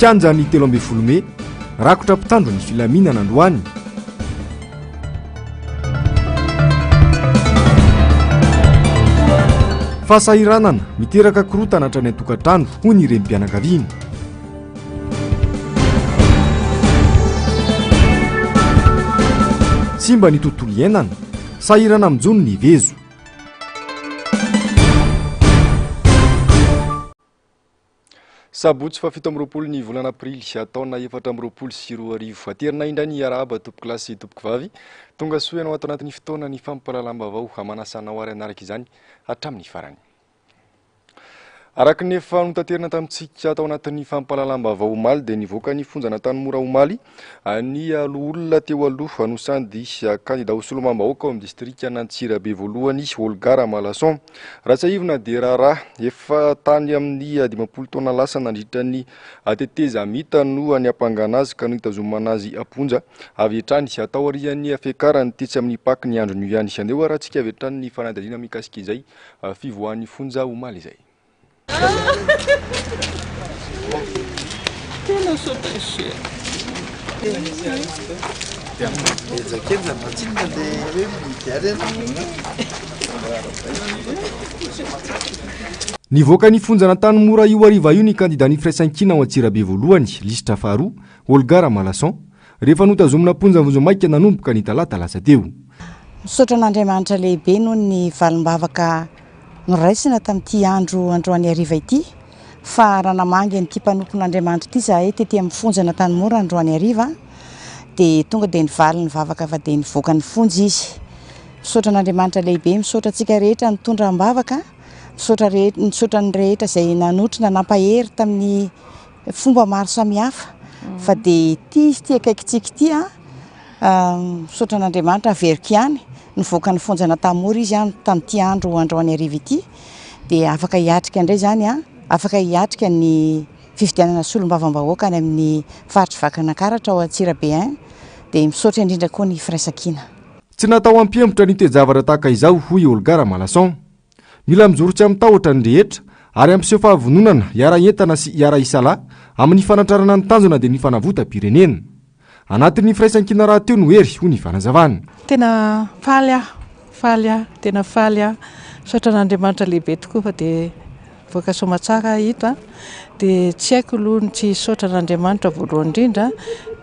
Kanja ny 13 Mey rakotra mpitandro ny filaminana androany. Fahasahiranana miteraka korotana hatrany an-tokantrano hoy ny renim-pianakaviana. Simba ny tontolo iainana, sahirana amin'izony ny vezo. Sabotsy fa 17 ny volana aprily taona 2024 aterina indray ny arahaba tompoko lahy sy tompoko vavy tonga soa ianao ato anatin'ny fotoana ny fampahalalam-baovao hamanasanao ary anaraka izany hatramin'ny farany. Araka ny efa notanterina tamintsika tao anatin'ny fampahalalam-baovao omaly dia nivoaka ny fonjana Tanimora omaly ny olona teo aloha no sandy kandida ho solomam-bahoaka ao amin'ny distrika Antsirabe voalohany Olga Ramalason. Raha tsy aivina dia raharaha efa tany amin'ny 20 taona lasa nandritra ny teteza mita no any ampangana azy ka no hitazomana azy aponja avy hatrany atao arian'ny fiakarany tetsy amin'ny paky ny andro ny ihany andeo raha tsika avy hatrany ny fanadaliana mikasika izay fivoahan'ny fonja omaly izay. Nivoaka ny fonjana Tanimora io ariva io ny kandida ny firaisan-kina ao Antsirabe voalohany lisitra faharoa Olga Ramalason rehefa notazomina ponja vonjomaika nanomboka ny talata lasa teo. Misaotra an'Andriamanitra lehibe noho ny valim-bavaka noraisina tamin'ity androany ariva ity fa raha namangy an'ity mpanompon'Andriamanitra ity zahay tety amin'ny fonjana Tanimora androany ariva dia tonga dia nivaly ny vavaka fa dia nivoaka ny fonja izy. Misaotra an'Andriamanitra lehibe, misaotra antsika rehetra nitondra am-bavaka, misaotra ny rehetra izay nanotrina nampahery tamin'ny fomba maro samihafa fa dia ity izy ity akaikitsika ity misaotra an'Andriamanitra averiko ihany nivoaka ny fonjana Tanimora izy tamin'ity androany ariva ity dia afaka hiatrika indray zany afaka hiatrika ny fifidianana solombavam-bahoaka any amin'ny faritry Vakinankaratra ao Antsirabe dia misaotra indrindra koa ny firaisan-kina. Tsy natao ampihemotra ny toe-javatra tahaka izao hoy Olga Ramalason. Mila mijorotsy amin'ny tahotra ny rehetra ary ampiseho fahavononana hiara-entana sy hiara-isalahy amin'ny fanatrarana ny tanjona dia ny fanavotam-pirenena. Anatin'ny firaisan-kina raha teo no hery hoy ny fanazavana. Tena faly tena faly misaotra an'Andriamanitra lehibe tokoa fa dia voaka soma tsara hito dia tsy haiko aloha ny tsy misaotra an'Andriamanitra voalohany indrindra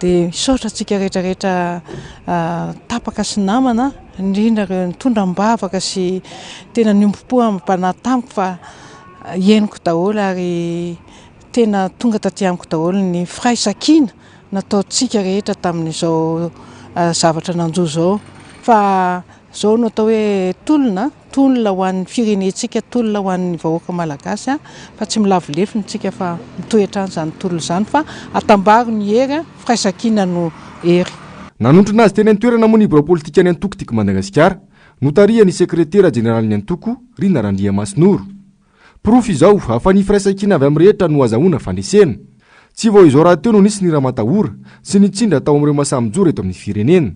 dia misaotra antsika rehetrarehetra tapaka sy namana indrindra ireo nitondra am-bavaka sy tena niompo-po am-panahy tamiko fa henoko daholo ary tena tonga taty amiko daholo ny firaisan-kina nataontsika rehetra tamin'izao zavatra nanjo zao fa zao no atao hoe tolona ho an'ny firenentsika, tolona ho an'ny vahoaka malagasy fa tsy milavolefiny tsika fa mitoetra izany tolona izany fa atambaro ny hery firaisan-kina no hery. Nanontrona azy teny an-toerana moa ny biro politika ny Antoko tiako Madagasikara notaria ny sekretera jeneraly ny Antoko Rina Randriamasinoro. Profy izao afa ny firaisan-kina avy amin'ny rehetra no azahoana fandresena. Tsy vao izao raha teo no nisy ny Ramatahora sy nitsindra tao amin'ireo masamijoro eto amin'ny firenena.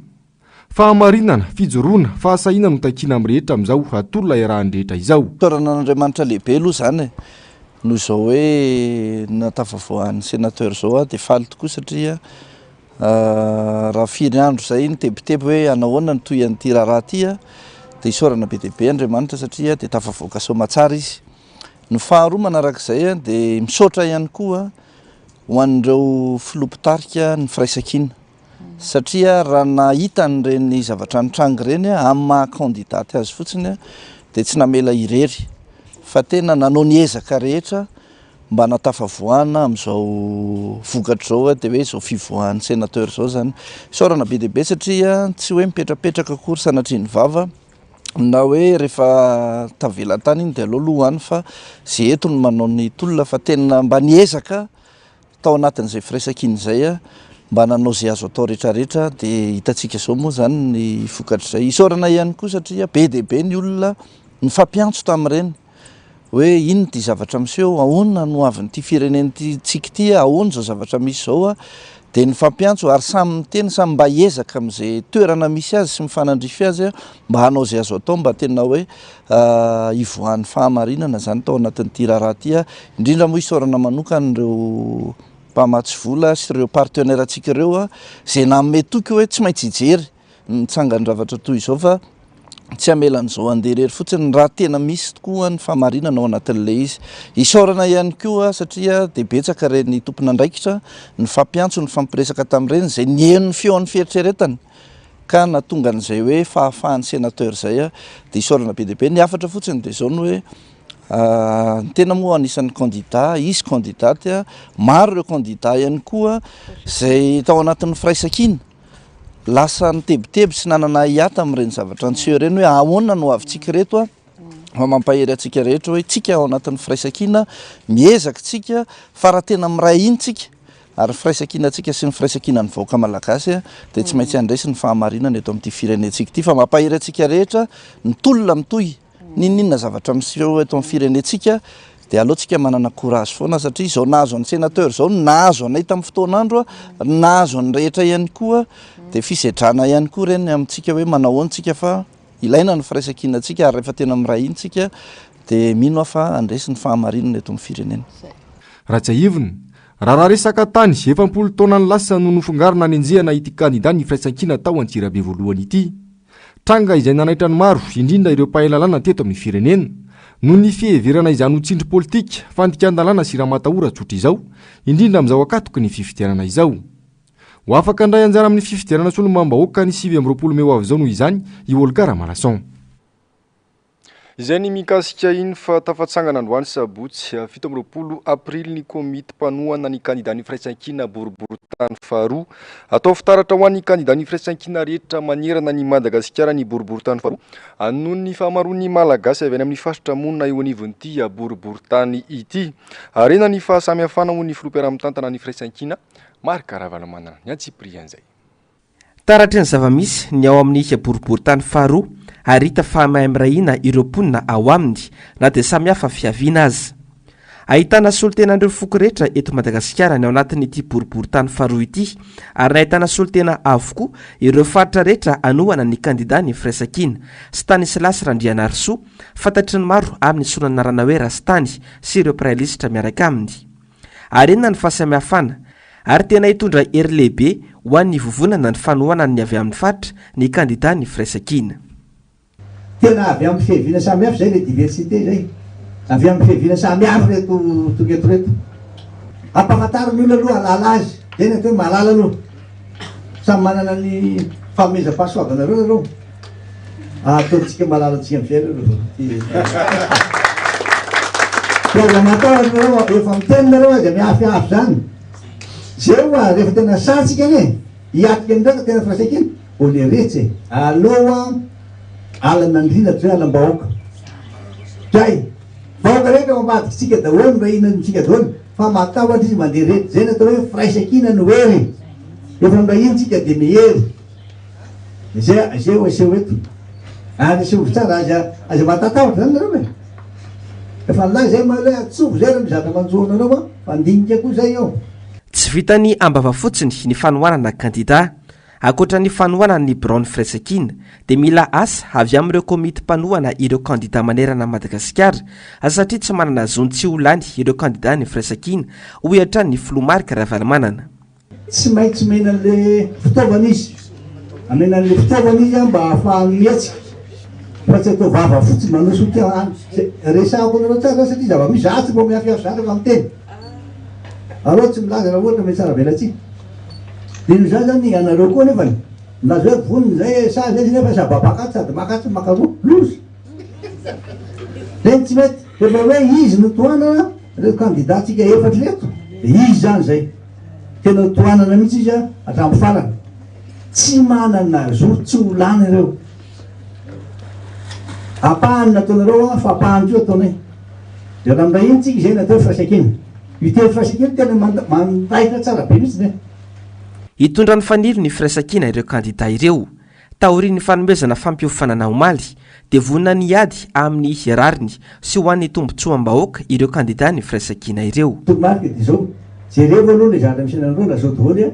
Fahamarinana, fijoroana, fahasahina no takiana amin'ny rehetra amin'izao atolona iarahan'ny rehetra izao. Torana an'Andriamanitra lehibe aloha izany no izao hoe natafavoan'ny senateur izao dia faly tokoa satria raha firy andro izay nitebiteby hoe anahoana ny toy an'ity raharaha ity dia isaorana be dehibe Andriamanitra satria dia tafavoaka soma tsara izy. Ny faharoa manarak'izay dia misaotra ihany koa ho an'ireo filopitarika ny firaisan-kina satria raha nahita n'ireny zavatra nitrangy ireny amin'ny maha-kandidaty azy fotsiny dia tsy namela irery fa tena nanao ny ezaka rehetra mba natafavoana amin'izao vokatra izao dia hoe izao fivoahan'ny senateur izao zany. Isaorana be dehibe satria tsy hoe mipetrapetraka akory sanatriany vava na hoe rehefa tavela-tany iny dia aloha lohany fa zay eto no manao ny tolona fa tena mba niezaka tao anatin'izay firaisan-kina izay mba nanao zay azo atao rehetrarehetra dia hitantsika izao moa zany ny vokatra izay. Isaorana ihany koa satria be dehibe ny olona ny fampiantso tamin'ireny hoe ino ty zavatra miseho, ahoana no avin'ity firenena tsika ity, ahoana zao zavatra misy izao dia ny fampiantso ary samy miteny samy mba hiezaka amin'izay toerana misy azy sy mifanandrify azy mba hanao zay azo atao mba tena hoe hivoahan'ny fahamarinana zany tao anatin'ity raharaha ity indrindra moa isaorana manokana ireo mpamatsy vola sy ireo partenaire atsika ireo a zay nanome toky hoe tsy maintsy hijery nitsangany zavatra toy izao fa tsy amelan'izao andeha rery fotsiny raha tena misy tokoa ny fahamarinana ao anatin'le izy isaorana ihany koa satria dia betsaka reny tompona andraikitra ny fampiantso ny fampiresaka tamin'ireny zay nieno ny feon'ny fieritreretany ka natonga an'izay hoe fahafahan'ny sénateur zay a dia isaorana be dia be ny afatra fotsiny dia zao ny hoe ny tena moa anisan'ny candidat izy candidaty a maro ireo candidat ihany koa zay tao anatin'ny firaisankina lasa nitebiteby sy nanana hiata amin'ireny zavatra antseo ireny hoe ahoana no avintsika reto a fa mampahery atsika rehetra hoe tsika ao anatin'ny firaisankina miezaka tsika fa raha tena miray iny tsika ary firaisankina atsika sy ny firaisankina ny vahoaka malagasy a dia tsy maintsy andraisy ny fahamarinana eto amin'ity firenentsika ity fa mampahery atsika rehetra ny tolona mitohy ninninona zavatra miseho eto amin'ny firenentsika dia alohantsika manana courage foana satria izao nahazo an'ny sénateur zao nahazo anay tamin'ny fotoan'andro a nahazo an'ny rehetra ihany koa dia fisedrana ihany koa reny amintsika hoe manao antsika fa ilaina ny firaisankina atsika ary rehefa tena miray intsika dia mino aho fa andresy ny fahamarinana eto amin'ny firenena Ratsaivony raha resaka tany 70 taona ny lasa no nofongarina ny anjehana ity kandidat ny firaisankina tao Antsirabe voalohany ity tranga izay nanaitra ny maro indrindra ireo mpahalalana teto amin'ny firenena no ny fiheverana izany hotsindry politika fandikan-dalàna sy raha matahora tsotra izao indrindra amin'izao akatoky ny fifidianana izao ho afaka andray anjara amin'ny fifidianana solomam-bahoaka ny 20 Meo avy izao noho izany i Olga Ramanatsoa izay ny mikasika iny fa tafatsangana androany sabotsy 17 Aprily ny komity mpanohana ny kandidat ny firaisankina boriboritany faharoa atao fitaratra ho an'ny kandidat ny firaisankina rehetra manerana ny Madagasikara ny boriboritany faharoa anohony ny fahamaroan'ny malagasy avy any amin'ny faritra monina eo anivon'ity boriboritany ity arena ny fahasamihafana ho ny filoam-piara-mitantana ny firaisankina Marika Ravalomanana ny antsiprian'izay taratra ny zavamisy ny ao amin'ny boriboritany faharoa ary hita fa mahay-mirahina ireo mponina ao aminy na dia samihafa fiaviana azy ahitana solotenan'ireo foko rehetra eto Madagasikara ny ao anatin'ity boriboritany faharoa ity ary nahitana solontena avokoa ireo faritra rehetra anohana ny kandidat ny firaisankina Stanislas Randrianarisoa fantatry ny maro amin'ny sonana narana hoe Rastany sy ireo prailista miaraka aminy arena ny fahasamihafana ary tena hitondra hery lehibe ho an'ny vovonana ny fanohana ny avy amin'ny faritra ny kandidat ny firaisankina tena avy amin'ny fiheviana samihafa zay le diversité zay avy amin'ny fiheviana samihafa reto toketo reto ampahafantariny olona aloha alala azy zay ny atao hoe malala aloha samy manana ny fameza-pahasoavanareo nareo ataontsika malalatsika am'izay reo matao efa mitenonareo azy mihafiafy zany zay oa rehefa tena satsika ane hiatika amin'ireo tena firaisankina ole retsy aloha alanandrina zay alam-bahoaka zay vahoaka rehetra mamadikitsika daholo mba inantsika daholo fa matahotra izy mandeha rehetra zay natao hoe firaisankina no hery efa mba intsika dia mihery zay oaseho eto ary aseho tsara aza matatahotra zany nareo e efa nlahy zay male atsovo zay raha mizatra manjohanareo a fandinika koa zay eo tsy vitany ambava fotsiny ny fanohanana kandidat akoatra ny fanohana ny Brown firaisankina dia mila asa avy amin'ireo komity mpanohana ireo kandidat manerana Madagasikara satria tsy manana zony tsy ho lany ireo kandidat ny firaisankina ohatra ny filoha Marika Ravalomanana tsy maintsy menan'le fitaovana izy amenan'le fitaovana izy mba ahafahany mietsika fa tsy atao vava fotsiny manao sotia resahako nareo tsara satria zava-misy zatsy mba miafiafy zany refa miteny alô tsy milaza raha ohatra mety tsara velatsika dia no zany zany anareo koa nefany milaza hoe voniny zay sa zay nefa sababakaty sady makaty makaroa lozy zay tsy mety rehefa hoe izy no tohanana reto kandidatsika efatra reto dia izy zany zay tena tohanana mihitsy izy a hatramin'ny farany tsy manana zo tsy ho lany ireo apahany nataonareo a fa apahany ko ataonay dia raha mba iny tsika zay natao firaisankina iteny firaisankina tena mandaitra tsara be mihitsy ne hitondra ny fanilo ny firaisankina ireo kandidat ireo taoriany fanomezana fampiofanana omaly dia vonina ny ady amin'ny herariny sy ho an'ny tombotsoam-bahoaka ireo kandidat ny firaisankina ireo tomarika dia zao jereo aloha le zatra misinareo na zao daholo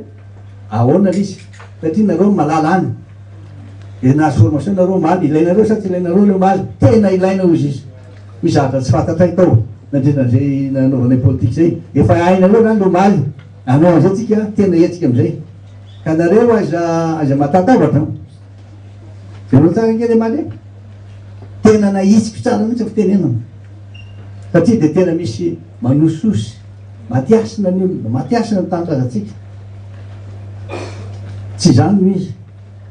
a ahoana izy satria nareo malala any dia nahazo formation nareo maly ilainareo sa tsy ilainareo le maly tena ilaina ozy izy mizatra tsy fantatray tao nandrinazay nanaovanay politika zay efa ainareo zany lo maly anao an'izay tsika tena etsika am'izay ka nareo aza matatavatra zanao tsara kely maly tena naitsiko tsara mihitsy fitenenana satria de tena misy manososy matiasina ny olona matiasina ny tanotrazantsika tsy zany no izy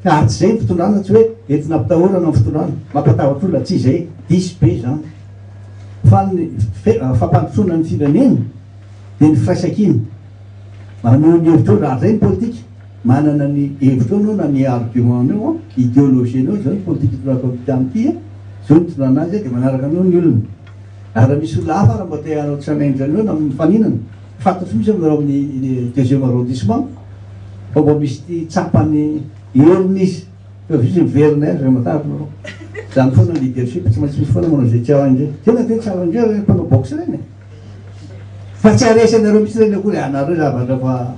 ka ary tsy zay ny fitondrana tsy hoe entina ampitahorana ny fitondrana mampatavatra olona tsy zay disy be zany fa ny fampandrosoana ny firenena de ny firaisakina manao ny hevitro raha zay ny politika manana ny hevitro anao na ny argumentanao idéologienao zao ny politika itondraka amty zao ny fitondrana azy de manaraka anao ny olona raha misy olona hafa raha mba te anao tsanendranao na amin'ny faninana fantatro misy aminareo amin'ny deuxième arrondissement fa mba misy ty tsapany elona izy fa visy miverina azy ray matavitra nareo zany foana ny leadership tsy maintsy misy foana manao zay tsy aindray tena te tsara indreo reny mpanao boxe reny fa tsy aresa anareo misy reny akory anareo zavatra fa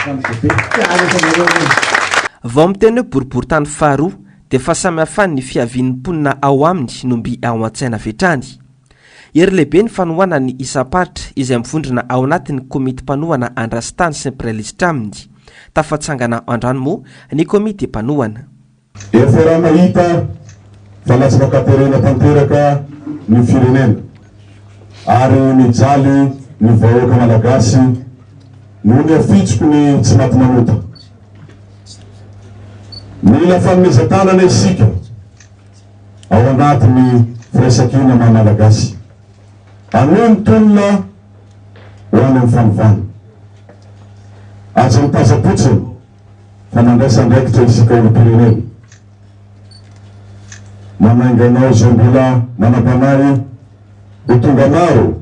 ambe tsy aresa anareo reny. Vao miteny hoe boriboritany faharoa dia fa samy hafany ny fiavian'ny mponina ao aminy nomby ao an-tsaina vetrany. Ery lehibe ny fanohana ny isam-paritra izay mivondrona ao anatin'ny komity mpanohana andrasitany sy nyprelista aminy. Tafatsangana andrano moa ny komity mpanohana. Efa raha mahita fa latsaka katerena tanteraka ny firenena ary mijaly ny vahoaka malagasy noho ny afitsoko ny tsy maty manota. Mila fanomezan-tanana isika ao anatin'ny firaisakina maha-malagasy. Anoa ny tolona ho any amin'ny fanovana. Aza mitazapotsiny fa mandraisa andraikitra isika olo-pirenena. Manainganao zay mbola manapanay ho tonga anao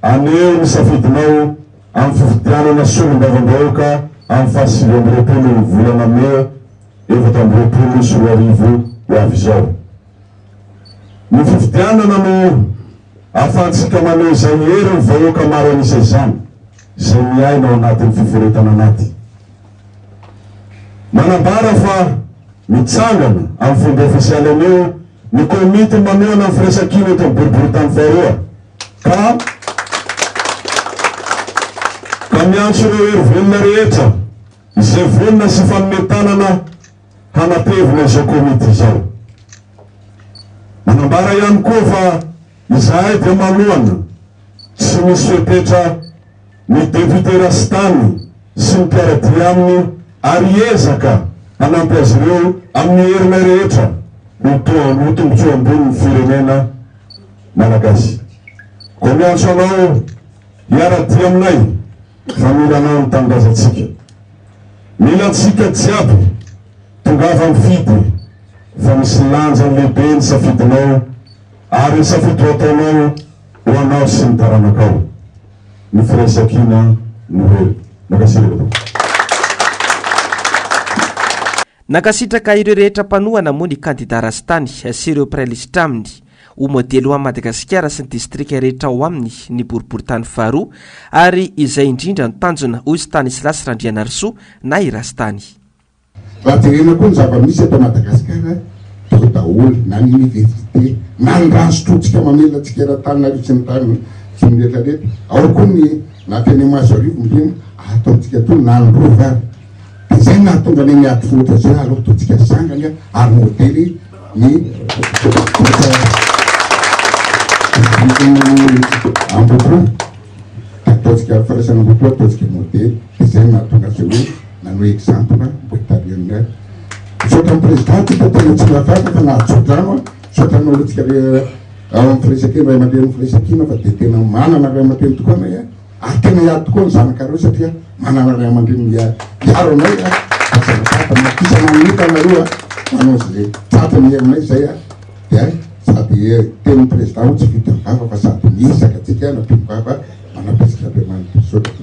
aneo ny safidinao amin'ny fifidianana solom-bavam-bahoaka amin'ny fahasivy amby roapolo volana me efatra amby roapolo sy roa arivo ho avy izao. Ny fifidianana no ahafahantsika manao izay hery ny vahoaka maro anisy izany zay miaina ao anatin'ny fiforetana anaty. Manambara fa mitsangana amin'ny fomba ofisialy aneo ny komity manohana amin'ny firaisakina eto amin'ny boriboritany faharoa ka miantso ireo hery vonina rehetra izay vonina sy fanometanana hanatevina izao komity izao. Manambara ihany koa fa izahay dia malohana tsy misy fepetra ny député rastany sy ny mpiaradia aminy ary ezaka hanampy azy ireo amin'ny herina rehetra ho tombotsoa ambony ny firenena malagasy. Ko miantso anao hiaradia aminay fa mila anao ny tanindrazantsika. Mila antsika jiaby tongava mifidy fa misy lanja lehibe ny safidinao ary ny safidy ho ataonao ho anao sy ny taranakao. Ny firaisakina no hely. Makasiraka. Nakasitraka ireo rehetra mpanohana moa ny kandida rastany sy ireo prelista aminy ho modely ho a Madagasikara sy ny distrika rehetra ao aminy ny boriboritany faharoa ary izay indrindra ny tanjona hoy Stanislas Randrianarisoa na i rastany. Raha jerena koa ny zava-misy eto Madagasikara tao daholo na ny université na ny ransotrotsika mamelatsika era-tany arivo sy ny tany sy ny rehetrarehetra ao koa ny nateny mahazo arivo milimo ataontsika toy na ny rovary de zay nahatonga ny miady fotra zay aloha totsika sangany ary modely ny ambotro ataontsika firaisana ambotro ataontsika modely de zay nahatonga zay hoe nanao exemple mbo italiana sotra ny président tsika tena tsy rafaka fa nahatsodrano sotra ny olotsika ao amin'ny firaisakina ray aman-dreny firaisakina fa de tena manana ray aman-dreny tokoa anay ary tena hiady tokoa ny zanakareo satria manana ray aman-dreny miaro anay asanatata makisana minita anareo manao zay tratany aminay zay de sady teny président ho tsy fitavava fa sady misaka atsika nampivava manapesika Andriamanitra sotra.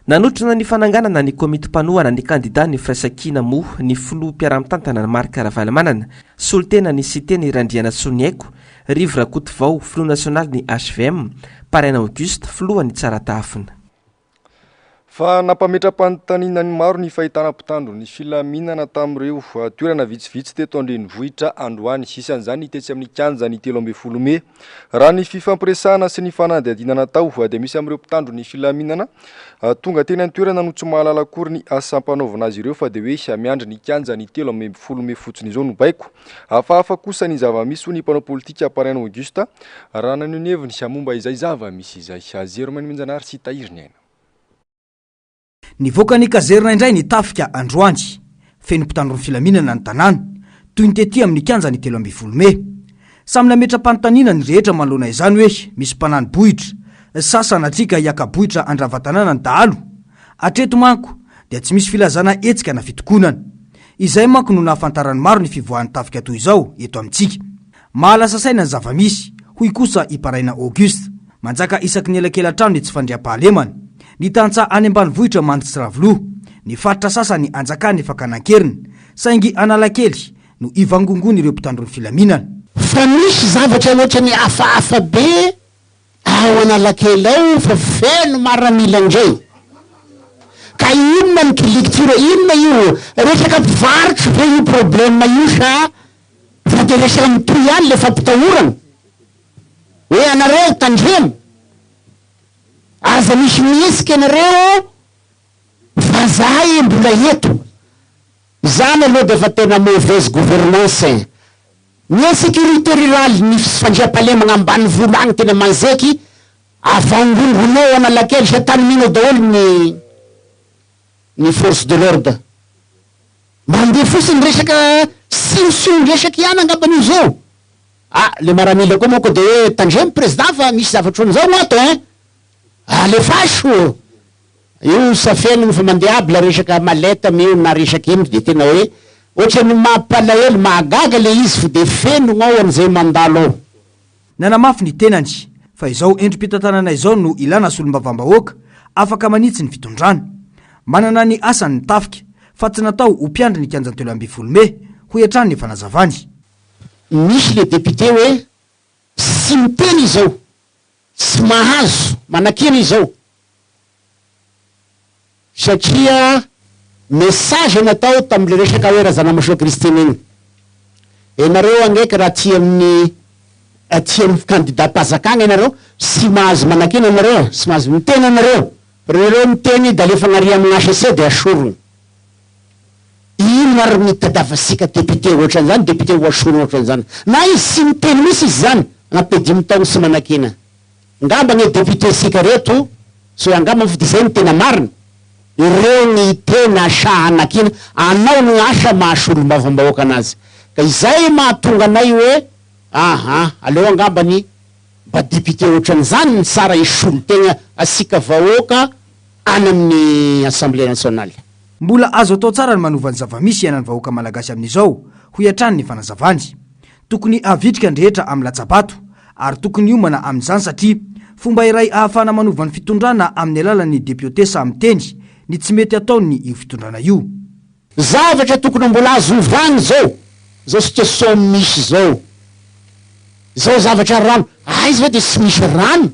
Nanotrana ny fananganana ny komity mpanohana ny kandida ny firaisakina moa ny filoha mpiara-mitantana Marc Ravalomanana, solitena ny cité ny Randrianasoa ny Aiko, Rivo Rakotovao, filoha nasionaly ny HVM, Paraina Auguste, filoha ny Tsaratafina. fa nampametram-panontaniana ny maro ny fahitana mpitandro ny filaminana tamin'ireo toerana vitsivitsy teto andrenivohitra androany isan'izany tetsy amin'ny kanja ny 13 Mey raha ny fifampiresahana sy ny fanadihadiana natao dia misy amin'ireo mpitandro ny filaminana tonga teny an-toerana no tsy mahalala akory ny asa-panaovana azy ireo fa dia hoe miandry ny kanja ny 13 Mey fotsiny izao no baiko hafahafa kosa ny zava-misy ny mpanao politika Aparaina Augusta raha nanio ny heviny momba izay zava-misy izay azero manimenjanary sy tahiriny aina. Nivoaka ny kazerina indray ny tafika androany feno mpitandron'ny filaminana ny tanàna toy ny tety amin'ny kanja ny 13 Mey samy nametra-panontaniana ny rehetra manoloana izany hoe misy mpanany bohitra sasa natrika hiaka-bohitra andravatanana ny dahalo atreto manko dia tsy misy filazana etsika na fitokonana izay manko no nahafantarany maro ny fivoahan'ny tafika toy izao eto amintsika mahalasa saina ny zava-misy hoy kosa i Paraina Auguste manjaka isaky ny elakelan-trano ny tsy fandriam-pahalemana ny tantsa any ambanivohitra mandry ravoloha ny faritra sasany anjakany fakanankeriny saingy analakely no ivangongony ireo mpitandron'ny filaminana fa misy zavatra loatra ny hafahafa be ao analakely ao fa feno maramila indray ka inona ny kilikitira inona io resaka mpivarotro ve io problema io sa fa dia resaka mitoy ihany le fampitahorana hoe anareo tandremo aza misy miesika anareo fa zahay mbola eto zany aloha dia fa tena mauvaise gouvernance ny sécurité rurale ny fandriam-pahalemana ambany volo agny tena manzeky avangongonao analakely sa tany mino daholo ny force de l'ordre mandeha fosiny resaka siosio resaky ihany angaban'io zao le maramila koa moako dia hoe tandremo président fa misy zavatra on'izao mato le fasho io safeno fa mandeha aby la resaka maleta mio na resaka ino dia tena hoe ohatrany mampalahelo mahagaga le izy fa dia feno gnao an'izay mandalo ao nanamafy ny tenany fa izao endrim-pitantanana izao no ilana solombavam-bahoaka afaka manitsy ny fitondrana manana ny asany tafika fa tsy natao ho mpiandry ny kanja 13 Mey ho hiatrany ny fanazavany misy le député hoe sy miteny izao tsy mahazo manakena izao satria message natao tamile resaka hoe razana masoa Kristine iny enareo angeky raha ty amin'ny candidat mpazakagna enareo sy mahazo manakena anareo sy mahazo miteny anareo reo miteny da le fagnaria amin'ny HCC dia asorony ino ary mitadavasika député ohatran'izany député ho asorony ohatran'izany na izy sy miteny misy izy zany ampedimy taogno sy manakena ngamba gne député sika reto so angamba fa zay ny tena marina ireo ny tena sahanakina anao ny asa mahasolombavambahoaka anazy ka izay mahatonga anay hoe aleo angambany mba député ohatran'izany ny tsara isolo tegna asika vahoaka any amin'ny assemblée nationale mbola azo atao tsara ny manovany zava-misy ianany vahoaka malagasy amin'izao ho iatrany ny fanazavany tokony avitrika ny rehetra amin'ny latsabato ary tokony iomana amin'izany satria fomba iray ahafana manovany fitondrana amin'ny alalan'ny député samy teny ny tsy mety ataony io fitondrana io zavatra tokony mbola azo ovany zao situation misy zao zavatra rano izy ve dia tsy misy rano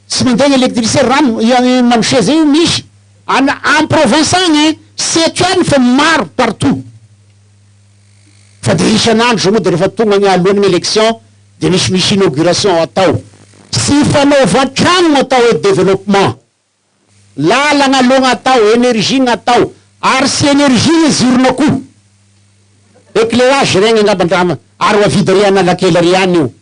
tsy mandeha électricité rano manosea zay io misy en province agny seto any fa maro partout fa dia isan'andro zao moa dia rehefa tonga ny alohan'ny élection dia misy inauguration atao sy fanaova trano atao hoe développement lalagna aloha atao énergie gnatao ary sy énergie zirona koa éclairage regny angabandrama ary avidy ry analakely ry any io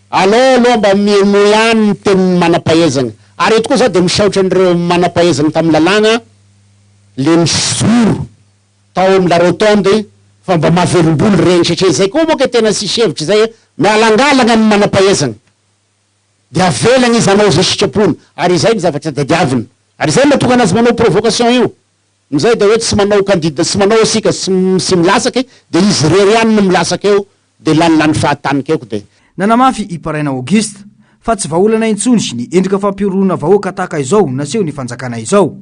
aloha mba mino ihany ny teny manam-pahaizana ary eto koa zao dia misaotra an'ireo manam-pahaizana tamin'ny lalagna le misoro tao amin'ny la rotonde fa mba mahavelombolo regny satria zay koa moa ka tena sisy hevitra zay mialangalagna ny manam-pahaizana dia avelagna izy anao zay sitrapony ary izay ny zavatra dadiavina ary zay mahatonga anazy manao provocation io mizay dia hoe tsy manao candidat sy manao asika sy milasaky dia izy rery any no milasaky eo dia lanilany fahataniky eoko dia nanamafy i Paraina Auguste fa tsy vahaolana intsony ny endrika fampiorona vahoaka tahaka izao naseho ny fanjakana izao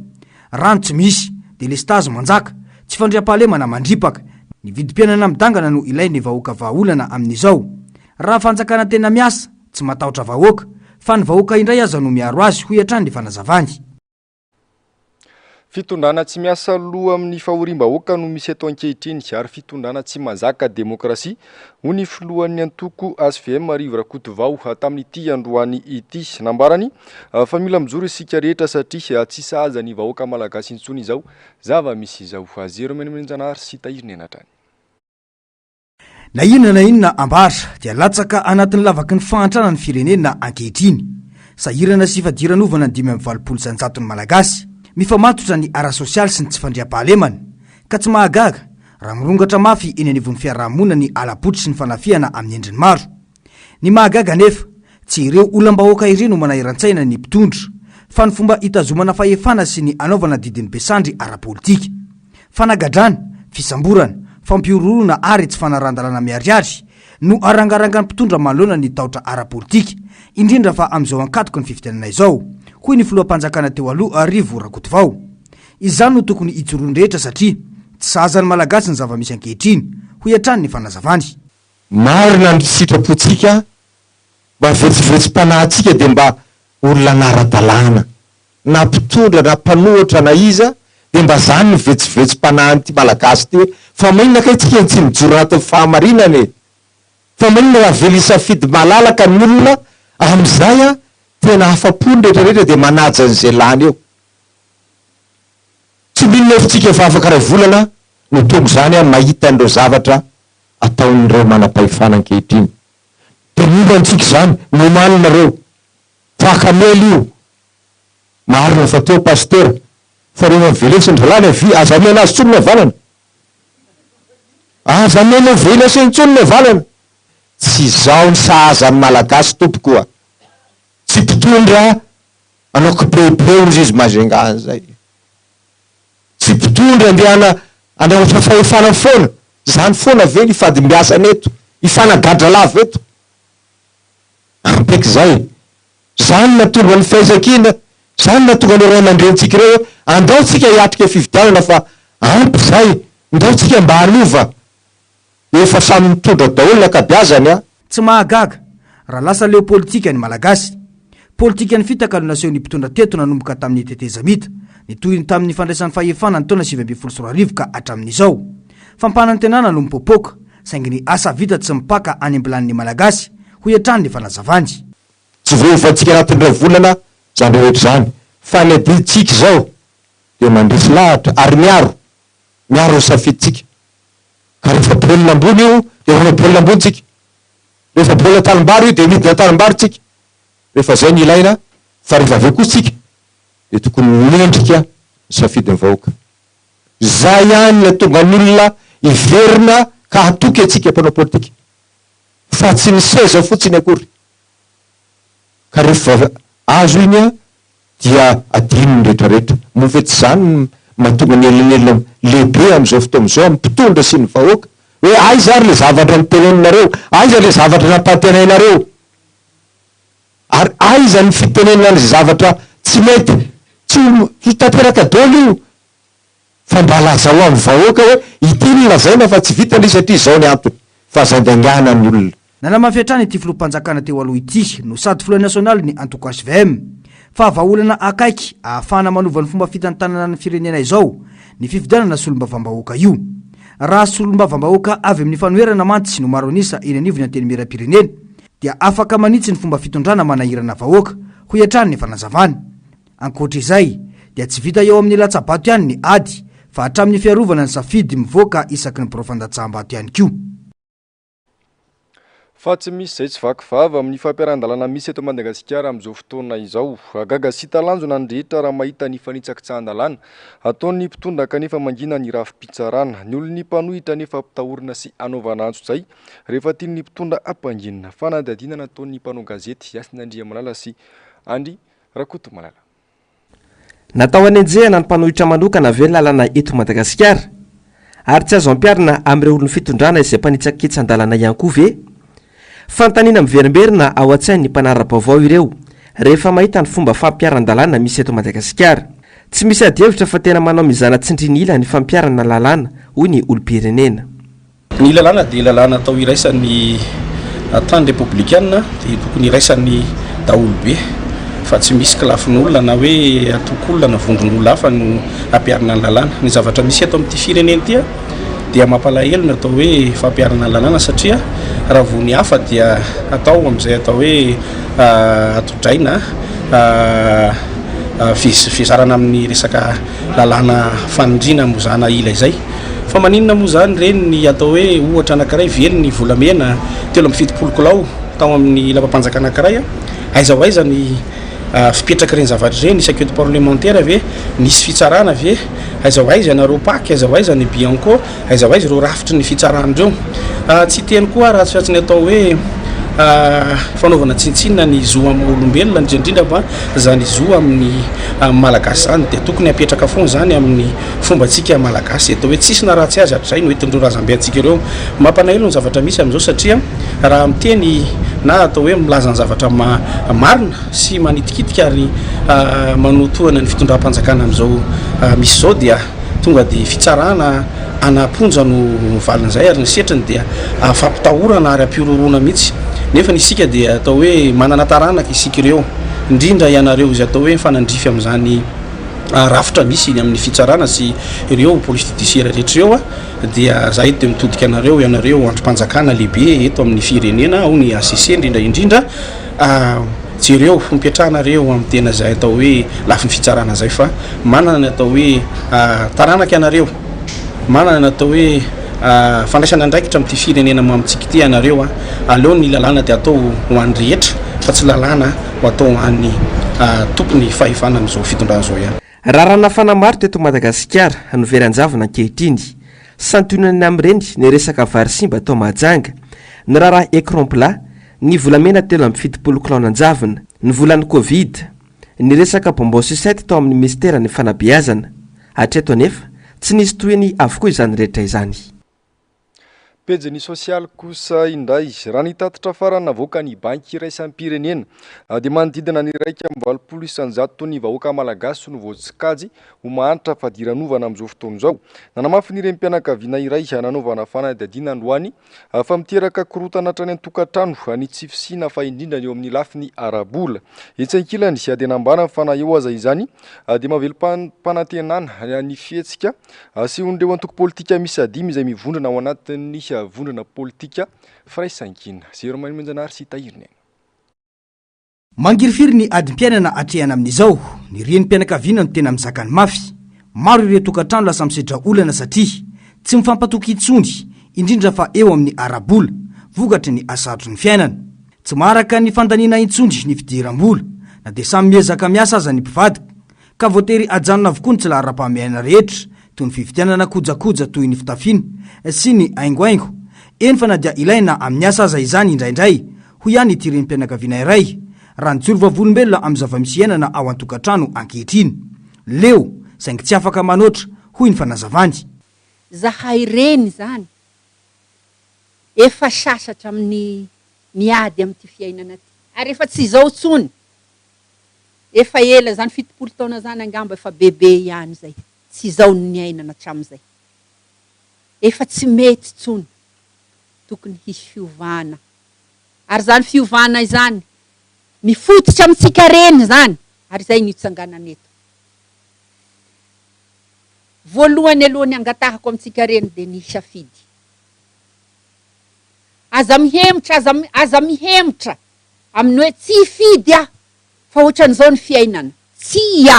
rano tsy misy dia le stazy manjaka tsy fandriam-pahalemana mandripaka ny vidim-pianana midangana no ilay ny vahoaka vahaolana amin'izao raha fanjakana tena miasa tsy matahotra vahoaka fa ny vahoaka indray aza no miaro azy ho iatrany ny fanazavany Fitondrana tsy miasa loha amin'ny fahoriam-bahoaka no misy eto ankehitriny ary fitondrana tsy mazaka demokrasia ho ny filohan'ny antoko SVM Arivo Rakotovao tamin'ity androany ity. Nambarany fa mila mijoro isika rehetra satria tsy sahaza ny vahoaka malagasy intsony izao zava-misy izao. Zero menamenjanahary sy tahiriny enatrany. Na inona ambara dia latsaka anatin'ny lavaky ny fahantrana ny firenena ankehitriny. Sahirana sy fadiran'ovana 5.700 malagasy. Mifamatotra ny ara sosialy sy ny tsy fandriam-pahalemana ka tsy mahagaga raha mirongatra mafy eny anivon'ny fiarahamonina ny alapotry sy ny fanafiana amin'ny endriny maro. Ny mahagaga nefa tsy ireo olom-bahoaka ireny no manahiran-tsaina ny mpitondra fa ny fomba hitazomana fahefana sy ny anaovana didiny besandry ara-politika. Fanagadrana, fisamborana, fampiororona ary tsy fanarandalana miariary no arangarangan'ny mpitondra manoloana ny taotra ara-politika indrindra fa amin'izao ankatoko ny fifidianana izao. Hoy ny filoham-panjakana teo aloha Arivo Rakotovao. Izany no tokony ijoroany rehetra satria tsy sahazany malagasy ny zava-misy ankehitriny ho hiatrany ny fanazavany. Marina ny sitrapontsika mba vetsivetsym-panahintsika dia mba olona nara-dalàna na mpitondra na mpanohatra na iza dia mba zany ny vetsivetsym-panahin'ity malagasy ty hoe fa mainona ka itsika ny tsy mijoro anatin'ny fahamarinana fa mainona raha velisafidy malalaka ny olona amin'izay tena hafapony rehetrarehetra dia manaja an'izay lany eo. Tsy milina efitsika fa afaka ray volana no tongo zany mahita an'ireo zavatra ataon'ireo manam-pahefana ankehitriny. Dia momba antsika zany nomanina fakamely io marina fa teo pasteur fa reo velesiny valany vy aza amena azy tsony navalana aza amena velesiny tsony navalana. Tsy zao ny sahazan'ny malagasy tompokoa. Tsy mpitondra anao kipeopeo izy mazengany zay. Tsy mpitondra andeana andraotra fahefana foana. Zany foana ve ny fady miasa neto ifanagadra lava eto ampeky zay. Zany natonga ny faizakina, zany natonga ny ray aman-drentsika ireo andao tsika hiatrika fividianana fa ampy zay ndao tsika mba hanova efa samy mitondra daholo ny akabiazany. Tsy mahagaga raha lasa leo politika ny malagasy. Politika ny fitaka no naseho ny mpitondra teto nanomboka tamin'ny tetezamita nitohiny tamin'ny fandraisan'ny fahefana ny taona 2024 ka hatramin'izao. Fampanany tenana no mipopoka saingy ny asa vita tsy mipaka any ambilan'ny malagasy ho hiatrany ny fanazavany. Tsy voafantsika anatin'ireo volana zany rehetra zany fa ny adilitsika zao dia mandresy lahatra ary miaro ny safiditsika ka rehefa baolina ambony io dia rehefa baolina ambony tsika, rehefa baolina tanimbary io dia midina tanimbary tsika. Rehefa zay ny ilaina fa rehefa avy kosa tsika dia tokony mendrika safidy ny vahoaka. Zay ihany ny tonga n'olona iverina ka hatoky atsika mpanao politika fa tsy ny seza fotsiny akory. Ka rehefa azo iny dia adino ny rehetrarehetra. Mofetsy zany mahatonga ny elinelina lehibe amin'izao fotoana izao amin'ny mpitondra sy ny vahoaka hoe aiza ary le zavatra nitenenareo, aiza le zavatra nampatenainareo, ary aiza ny fitenenana ny zavatra tsy mety, tsy hitateraka dolo io fa mba lazao amin'ny vahoaka hoe ity ny lazaina fa tsy vitany satria zao ny antony fa zandangana ny olona. Nanamafiatrany ity filoham-panjakana teo aloha ity no sady filoha nasionaly ny antoko SVM fa vahaolana akaiky ahafahana manova ny fomba fitantanana ny firenena izao ny fifidianana solombavam-bahoaka io. Raha solombavam-bahoaka avy amin'ny fanoherana mantsy no maro anisa eny anivony anteny miram-pirenena dia afaka manitsy ny fomba fitondrana manahirana vahoaka ho hiatrany ny fanazavany. Ankoatr'izay dia tsy vita eo amin'ny latsabato ihany ny ady fa hatramin'ny fiarovana ny safidy mivoaka isaky ny profandatsaham-bato ihany koa. Fa tsy misy izay tsy vakivava amin'ny fampiaran-dalàna misy eto Madagasikara amin'izao fotoana izao. Gaga sy talanjona ny rehetra raha mahita ny fanitsakitsahan-dalàna ataon'ny mpitondra kanefa mangina ny rafi-pitsarana. Ny olon'ny mpanohitra nefa mpitahorana sy anaovana antso zay rehefa tian'ny mpitondra ampanginina. Fanadadinana ataon'ny mpanao gazety Yasinandria Malala sy Andry Rakotomalala. Natao anenjehana ny mpanohitra manokana avy lalàna eto Madagasikara ary tsy azo ampiarina amin'ireo olon'ny fitondrana izay mpanitsakitsan-dalàna ihany koa ve? Fantaniana miverimberina ao an-tsain'ny mpanara-baovao ireo rehefa mahita ny fomba fampiaran-dalàna misy eto Madagasikara. Tsy misy adihevitra fa tena manao mizana tsindrinila ny fampiarana lalàna hoy ny olom-pirenena. Ny lalàna dia lalàna atao iraisan'ny tany republikanina dia tokony iraisan'ny daholobe fa tsy misy kilafin'olona na hoe atokolona na vondron'olona hafa no ampiarina ny lalàna. Ny zavatra misy eto amin'ity firenena ity dia mampalahelo ny atao hoe fampiarana ny lalàna satria raha vao ny hafa dia atao amin'izay atao hoe atodraina fizarana amin'ny resaka lalàna fanindrina mozana ila izay. Fa maninona moa zany reny ny atao hoe ohatra anankiray vely ny volamena 770 kilao tao amin'ny lapampanjaka anankiray aiza ho aiza ny fipetraka reny zavatra reny nisy enquête parlementaire ve nisy fitsarana ve aiza ho aiza nareo paky aiza ho aiza ny bianco aiza ho aiza ireo rafitry ny fitsarandreo tsy teny koa raha tsy ny atao hoe fanaovana tsintsinina ny zo amin'ny olombelona indrindrindra fa zany zo amin'ny malagasy zany dia tokony apetraka foana zany amin'ny fombatsika malagasy atao hoe tsisy na raha tsy azy hatrizay no entin'ireo razambe antsika ireo mampanahelo ny zavatra misy amin'izao satria raha miteny na atao hoe milaza ny zavatra marina sy manitikitika ary manotohana ny fitondram-panjakana amin'izao misy zao dia tonga dia fitsarana anaponja no valin'izay ary ny setrany dia fampitahorana ary ampirorona mihitsy nefa nisika dia atao hoe manana taranaka isika ireo indrindra ianareo izay atao hoe fanandrify amin'izany rafitra misy amin'ny fitsarana sy ireo police judiciaire rehetra ireo dia za eto mitodika anareo ianareo androm-panjakana lehibe eto amin'ny firenena ao ny ACC indrindra jereo mipetrahanareo amin'ny tena zay atao hoe lafiny fitsarana zay fa manana ny atao hoe taranaka ianareo manana ny atao hoe fandraisana andraikitra amin'ity firenena mamitsika ity ianareo aleo ny lalàna dia atao ho an'ny rehetra fa tsy lalàna ho atao an'ny tokony fahefana amin'izao fitondran'izao ihany. Rarana fanamaro teto Madagasikara no veranjavona ankehitriny santionany amin'ireny ny resaka vary simba atao mahajanga ny raharaha écran plat ny volamena 770 kilaonanjavona ny volan'ny covid ny resaka bonbon sucette tao amin'ny ministera ny fanabeazana hatreto anefa tsy nisy toeny avokoa izany rehetra izany. Pejiny sosialy kosa indray raha nitatitra farany navoaka ny banky iraisampirenena dia manodidina ny 1.20 isanjato ny vahoaka malagasy no voatsikajy ho mahantra fadiran'ovana amin'izao fotoana izao. Nanamafy ny rem-pianakaviana iray nanaovana fanadihadiana androany fa miteraka korotana hatrany an-tokantrano ny tsy fisina fa indrindra eo amin'ny lafiny arabola. Etsy-ankilany sy adenambana fa eo aza izany dia mavelo mpanantenana ny fihetsika sy ondreo antoko politika misy adimy izay mivondrona ao anatin'ny vondrona politika firaisankina. Zero manimanjanary sy tahiriny. Mangirifiry ny adim-piainana atrehana amin'izao ny renim-pianakaviana no tena mizaka ny mafy. Maro ireo tokantrano lasa misedra olana satria tsy mifampatoky intsony indrindra fa eo amin'ny arabola vokatry ny asatro ny fiainana. Tsy maharaka ny fandaniana intsony ny fidiram-bola na dia samy miezaka miasa aza ny mpivadika ka voatery ajanona avokoa ny tsy lahara-pahamehana rehetra toy ny fividianana kojakoja toy ny fitafiana sy ny aingoaingo. Eny fa na dia ilaina amin'ny asa aza izany indraindray ho ihany ity renim-pianakaviana iray raha ny jorovavolombelona amin'ny zava-misy iainana ao an-tokantrano ankehitriny. Leo saingy tsy afaka manoatra hoy ny fanazavany. Zahay reny zany efa sasatra amin'ny miady amin'ity fiainana ty ary efa tsy izao tsony efa ela zany 70 taona zany angamba efa bebe ihany zay tsy izao ny ainana hatramin'izay efa tsy mety tsony tokony hisy fiovana ary zany fiovana izany mifototra amintsika reny zany ary zay nitsanganana eto. Voalohany aloha ny angatahako amintsika reny dia ny safidy. Aza mihemitra amin'ny hoe tsy hifidy fa ohatran'izao ny fiainana. Tsy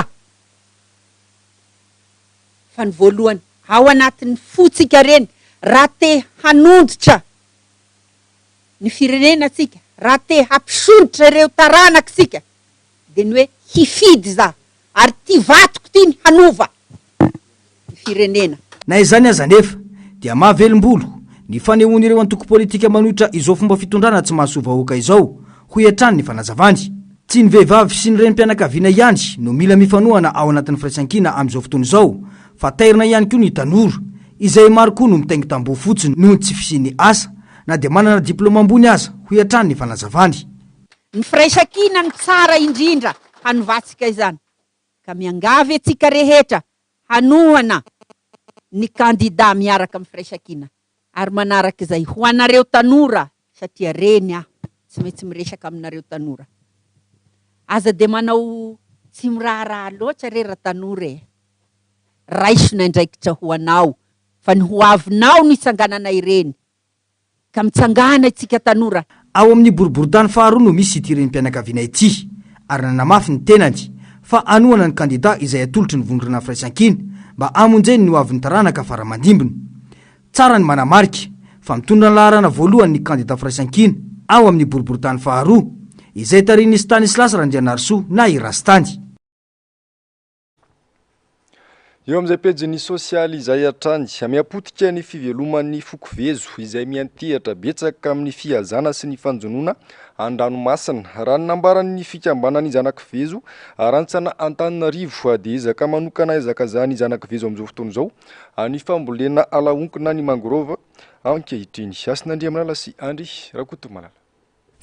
fa ny voalohany ao anatin'ny fotsika reny raha te hanonditra ny firenena tsika, raha te hampisondrotra ireo taranakitsika dia ny hoe hifidy za ary ty vatoko ty ny hanova ny firenena. Na izany aza nefa dia mahavelom-bolo ny fanehoan'ireo antoko politika manohitra izao fomba fitondrana tsy mahasovahoaka izao ho hiatrany ny fanazavany. Tsy ny vehivavy sy ny renim-pianakaviana ihany no mila mifanohana ao anatin'ny firaisankina amin'izao fotoana izao fa tairina ihany koa ny tanora izay maro koa no mitaingy tamboho fotsiny noho tsy fisiany asa na dia manana diplôma ambony aza ho hiatrany ny fanazavany. Ny firaisankina ny tsara indrindra hanovatsika izany ka miangavy atsika rehetra hanohana ny kandida miaraka amin'ny firaisankina ary manaraka izay ho anareo tanora satria reny tsy maintsy miresaka aminareo tanora aza de manao tsy miraharaha loatra rera tanora e. Raisina indraikitra ho anao fa ny ho avinao no itsanganana ireny ka mitsangana itsika tanora. Ao amin'ny boriboritany faharoa no misy ity renim-pianakaviana ity ary nanamafy ny tenany fa anohana ny kandida izay atolotry ny vondrona firaisan-kina mba amonjeny ny ho avin'ny taranaka faramandimbony. Tsara ny manamarika fa mitondra ny laharana voalohany ny kandida firaisan-kina ao amin'ny boriboritany faharoa izay tarian'ny Stanislas Randrianarsoa na Irastany. Eo amin'izay pejiny sosialy izay hatrany miapotika ny fiveloman'ny fokovezo izay miantehatra betsaka amin'ny fihazana sy ny fanjonoana an-dranomasina. Raha ny nambaran'ny fikambanany zanak'ivezo rantsana Antananarivo dia ezaka manokana ezaka zany zanak'ivezo amin'izao fotoana izao ny fambolena alaonkona ny mangrova ankehitriny. Asin'Andriamanala sy Andry Rakotomalala.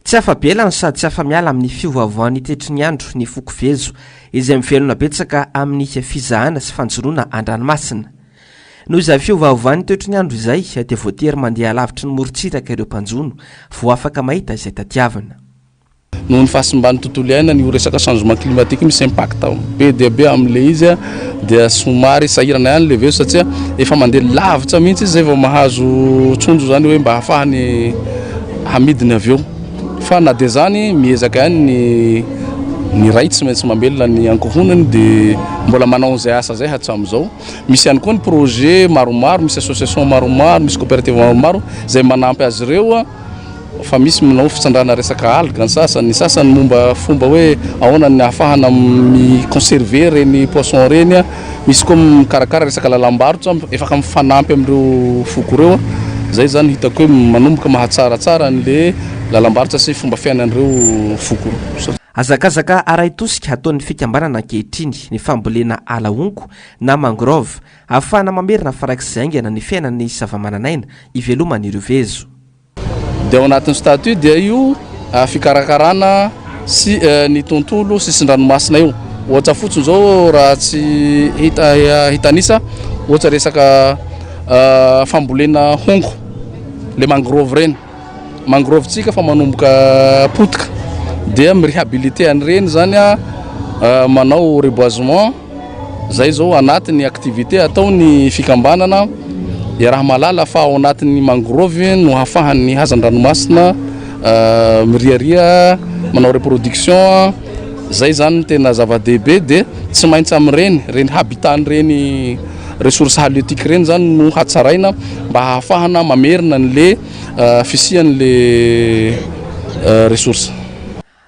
Tsy afa-belany sady tsy afa-miala amin'ny fiovaovaon'ny tetry ny andro ny fokovezo izay mivelona betsaka amin'ny fizahana sy fanjoroana an-dranomasina. Noho izay fiovaovaon'ny tetry ny andro izay dia voatery mandeha lavitry ny morontsiraka ireo mpanjono vao afaka mahita izay tadiavana. Noho ny fahasimban'ny tontolo iainana ny resaka changement climatique misy impact be dia be amin'ilay izy dia somary sahirana ihany le vezo satria efa mandeha lavitra mihitsy izay vao mahazo tsonjo zany hoe mba hafahany hamidiny avy eo. Fa na dia zany miezaka ihany ny ray tsy maintsy mamelona ny ankohonany dia mbola manao izay asa zay hatramin'izao. Misy ihany koa ny projet maromaro, misy association maromaro, misy coopérative maromaro izay manampy azy ireo fa misy manao fitsandrana resaka alga, ny sasany momba fomba hoe ahoana ny ahafahana mi-conserver reny poisson reny, misy koa mikarakara resaka lalam-barotra efaka mifanampy amin'ireo foko ireo. Zay zany hitako hoe manomboka mahatsaratsara an'le lalam-barotra sy fomba fiainan'ireo foko. Azakazaka araitosika ataon'ny fikambanana ankehitriny ny fambolena alaonko na mangrove ahafahana mamerina farak'izay aingana ny fiainan'ny zavamananaina iveloman'ireo vezo. Dia ao anatin'ny statut dia io fikarakarana sy ny tontolo sy sin-dranomasina io. Ohatra fotsiny zao raha tsy hitanisa ohatra resaka fambolena hongo le mangrove reny. Mangrove tsika fa manomboka potika dia mirehabilité an'ireny zany manao reboisement. Zay zao anatin'ny activité ataony fikambanana raha malala fa ao anatin'ny mangrove no hafahan'ny hazan-dranomasina miriaria manao reproduction. Zay zany tena zava-dehibe dia tsy maintsy amin'ireny habitan'ireny ressources halieutiques reny zany no hatsaraina mba hahafahana mamerina an'le fisian'le ressources.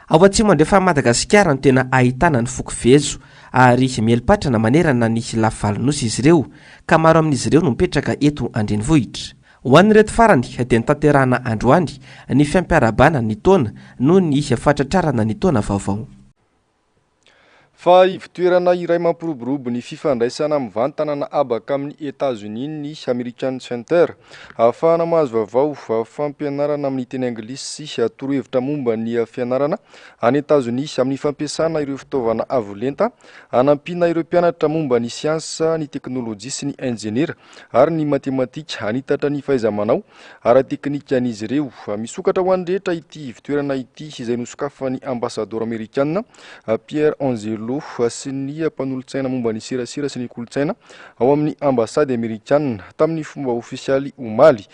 Ao atsimo andrefa Madagasikara no tena ahitana ny fokovezo ary mielipatrana manerana ny lavalosy izy ireo ka maro amin'izy ireo no mipetraka eto andrenivohitra. Ho an'ireto farany dia nitanterahana androany ny fiampiarabana ny taona noho ny fatratrarana ny taona vaovao. Fa ivitoerana iray mampiroborobo ny fifandraisana mivantana abaka amin'ny États-Unis ny American Center ahafahana mahazo vaovao fampianarana amin'ny teny anglisy sy torohevitra momba ny fianarana any États-Unis amin'ny fampiasana ireo fitaovana avolenta hanampiana ireo mpianatra momba ny siansa, ny teknôlôjia sy ny injeniera ary ny matematika hanitatra ny fahaiza-manao ara teknika an'izy ireo. Misokatra ho an'ny rehetra ity ivitoerana ity izay nosokafan'ny ambasador amerikanina Pierre Angelo sy ny mpanolontsaina momba ny serasera sy ny kolotsaina ao amin'ny ambasady amerikanina tamin'ny fomba ofisialy omaly.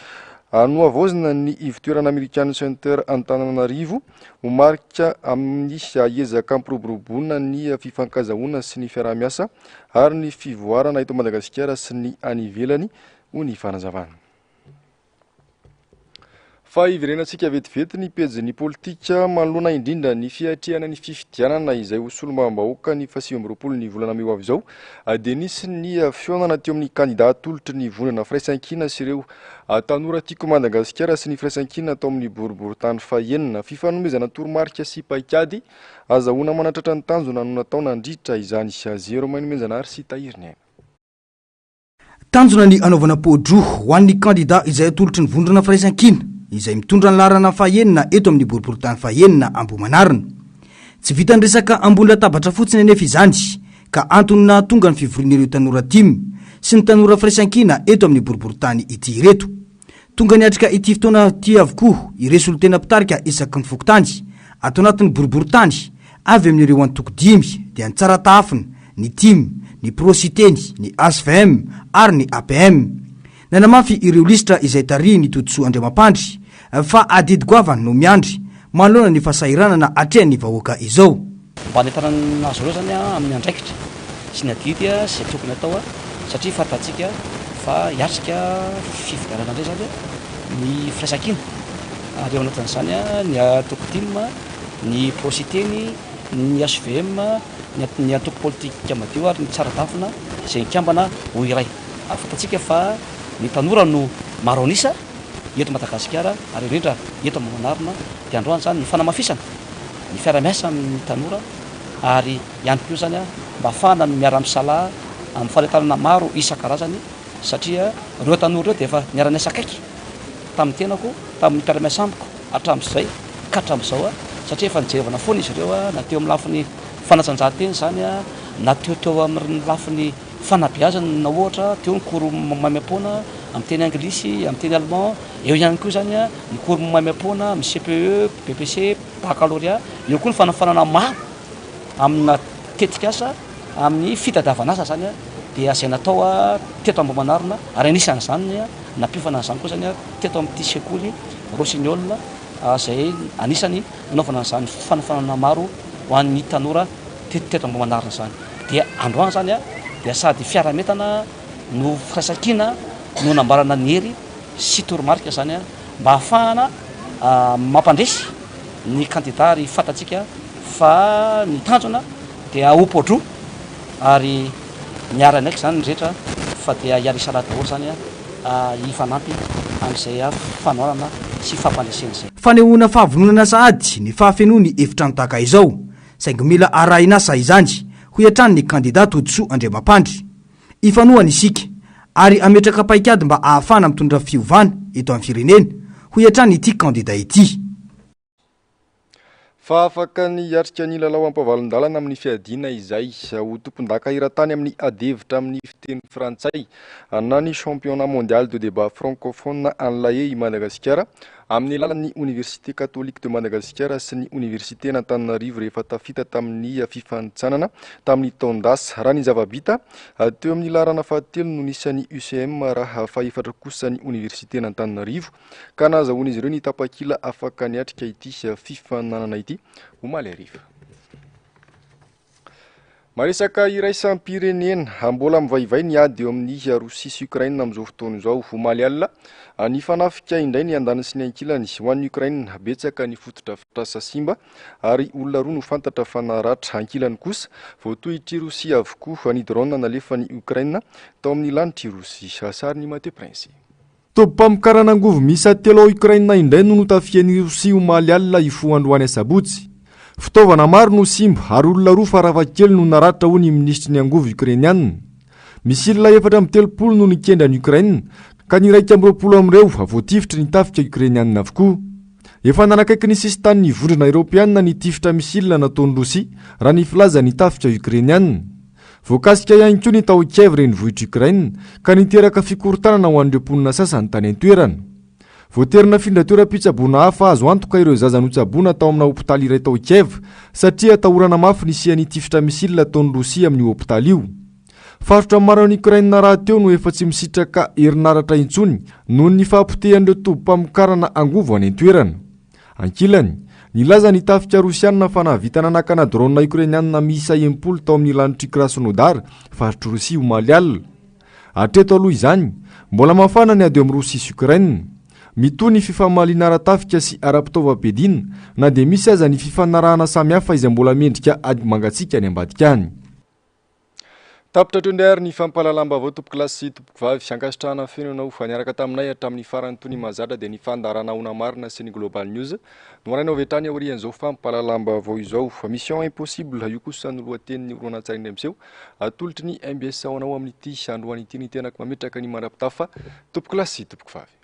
Noavozina ny ivitoerana American Center Antananarivo homarika amin'ny ezaka ampiroboroboana ny fifankazahoana sy ny fiarahamiasa ary ny fivoarana eto Madagasikara sy ny any ivelany ho ny fanazavana. Fa iverenantsika vetivety ny pejy politika manoloana indrindra ny fiatrehana ny fifidianana izay ho solombavambahoaka ny 2020 ny volana May avy izao dia nisy ny fionana teo amin'ny kandida atolotry ny vondrona firaisan-kina sy ireo tanora tiako Madagasikara sy ny firaisan-kina atao amin'ny boriboritany fahaenina. Fifanomezana toromarika sy paikady azahoana manatratra ny tanjona no natao nandritra izany zero manomezana ary sy tahiriny. Tanjona ny anaovana podro ho an'ny kandida izay atolotry ny vondrona firaisan-kina izay mitondra ny laharana fahaenina eto amin'ny boriboritany fahaenina Ambohimanarina. Tsy vitany resaka ambony latabatra fotsiny anefa izany ka antony na tonga ny fivorian'ireo tanora dimy sy ny tanora firaisan-kina eto amin'ny boriboritany ity ireto. Tonga niatrika ity fotoana ity avokoa iresolo tena pitarika isaky ny fokotany ato anatin'ny boriboritany avy amin'ireo antoko 5 dia ny tsaratafiny, ny tim, ny prositeny, ny ASVM ary ny APM. Nanamafy ireo listra izay tarihy ny todsoa Andriamampandry fa adidy goavany no miandry manoloana ny fahasahiranana atrehan'ny vahoaka izao. Mba nentanana azy ireo zany amin'ny andraikitra sy ny adidy zay tokony atao satria fatatsika fa hiatrika fifidarana indray zany ny firaisan-kina ary eo anatin'izany ny atoko 5, ny prositeny, ny ASVM, ny atoko politika madio ary ny tsaratafina izay nikambana ho iray. Fatatsika fa ny tanora no maro anisa eto Madagasikara ary indrindra eto Manarina dia androany zany ny fanamafisana ny fiara-miasa amin'ny tanora ary ihany koa zany mba ahafahana ny miara-misalaha amin'ny fahaletanana maro isan-karazany satria ireo tanora ireo dia efa niara-niasa akaiky tamin'ny tenako, tamin'ny mpiara-miasa amiko hatramin'izay ka hatramin'izao satria efa nijerevana foana izy ireo na teo amin'ny lafiny fanatanjahanteny zany na teo amin'ny lafiny fanabeazana na ohatra teo ny cours maimaim-poana amin'ny teny anglisy, amin'ny teny allemand, eo ihany koa zany ny cours maimaim-poana amin'ny CPE, BPC, baccalauréat, eo koa ny fanafanana maro amina tetika asa amin'ny fitadiavana asa zany dia izay natao teto Ambamanarina ary anisan'izany nampiofana an'izany koa zany teto amin'ity sekoly Rossignol izay anisany nanaovana an'izany fanafanana maro ho an'ny tanora teto Ambamanarina zany. Dia androany zany dia sady fiarametana no firaisan-kina no nambarana ny hery sy toromarika zany mba ahafahana mampandresy ny kandida ary fatatsika fa ny tanjona dia opodro ary miara-naiky zany rehetra fa dia hiarisana daholo zany hifanampy amin'izay fanohanana sy fampandresena zay. Fanehoana fahavononana sahady ny fahafenoa ny efitrano tahaka izao saingy mila arahinasa izany ho hiatrany ny kandida todsoa Andriamampandry ifanohany isika ary ametraka paikady mba ahafahana mitondra fiovana eto amin'ny firenena ho hiatrany ity kandida ity. Fa afaka ny hiatrika ny lalao ampavalon-dalana amin'ny fiadina izay ho tompon-daka iran-tany amin'ny adevitra amin'ny fiteny frantsay na ny championnat mondial de débat francophone an'La Haye i Madagasikara amin'ny alalan'ny Université catholique de Madagasikara sy ny Université n'Antananarivo rehefa tafita tamin'ny fifanitsanana tamin'ny taon-dasa. Raha ny zava-bita teo amin'ny larana fahatelo no nisan'ny UCM raha faefatra kosa ny Université n'Antananarivo ka nahazahoana izy ireo ny tapakila afaka niatrika ity fifaninanana ity. Omaly ariva. Maresaka iraisam-pirenena mbola mivaivay ny ady eo amin'ny Rosia sy Ukraine amin'izao fotoana izao. Omaly alina ny fanafika indray ny andaniny sy ny ankilany ho an'ny Ukraine betsaka ny fototra fitrasa simba ary olona roa no fantatra fa naratra. Ankilany kosa voatohitry Rosia avokoa ny drone nalefa ny Ukraine tao amin'ny lanitry Rosia. Sary ny Mathieu Prince. Tompam-pikarana angovo misa telo Ukraine indray no notafian'ny Rosia omaly alina ifoha androany sabotsy. Fitaovana maro no simba ary olona roa faravakely no naratra ho ny ministry ny angovo Ukrainiana. Misilina 430 no nikendra ny Ukraine ka ny 120 amin'ireo voatifitra ny tafika Ukrainiana avokoa. Efa nanakaiky ny sisitany ny vondrona Europeana ny tifitra misilina nataon'ny Rosia raha ny filaza ny tafika Ukrainiana. Voakasika ihany koa ny tao Kiev reny vohitra Ukraine ka niteraka fikorontanana ho an'ireo mponina sasany tany an-toerana. Voaterina findratoera-pitsaboana hafa azo antoka ireo zaza notsaboana tao amina hopitaly iray tao Kiev satria atahorana mafy nisian'ny tifitra misilina ataon'ny Rosia amin'ny hopitaly io. Farotra maro ny Ukraine raha teo no efa tsy misitraka herinaratra intsony noho ny fahapotehan'ireo tompam-pikarana angovo any an-toerana. Ankilany nilaza ny tafika Rosiana fa nahavitana nakana drone Ukrainiana miisa 70 tao amin'ny lanitry Krasnodar farotra Rosia omaly alina. Hatreto aloha izany mbola mafana ny ady amin'ny Rosia sy Ukraine. Mitohy ny fifamaliana ara-tafika sy ara-pitaovam-piadiana na dia misy aza ny fifanarahana samihafa izay mbola mendrika ady mangatsiaka ny ambadika any. Tapitra trondray ny fampalalambavao tompoko lasy tompoko vavy ankasitrahana fenonao fa niaraka taminay hatramin'ny farany toy ny mazatra dia ny fandarana ona marina sy ny Global News no arainao vetrany aorian'izao fampalalambavao izao fa mission impossible io kosa ny lohatenin'ny horonan-tsarina amin'izao atolotry ny MBS anao amin'ity androany ity ny tenako mametraka ny mandrapitafa tompoko lasy tompoko vavy.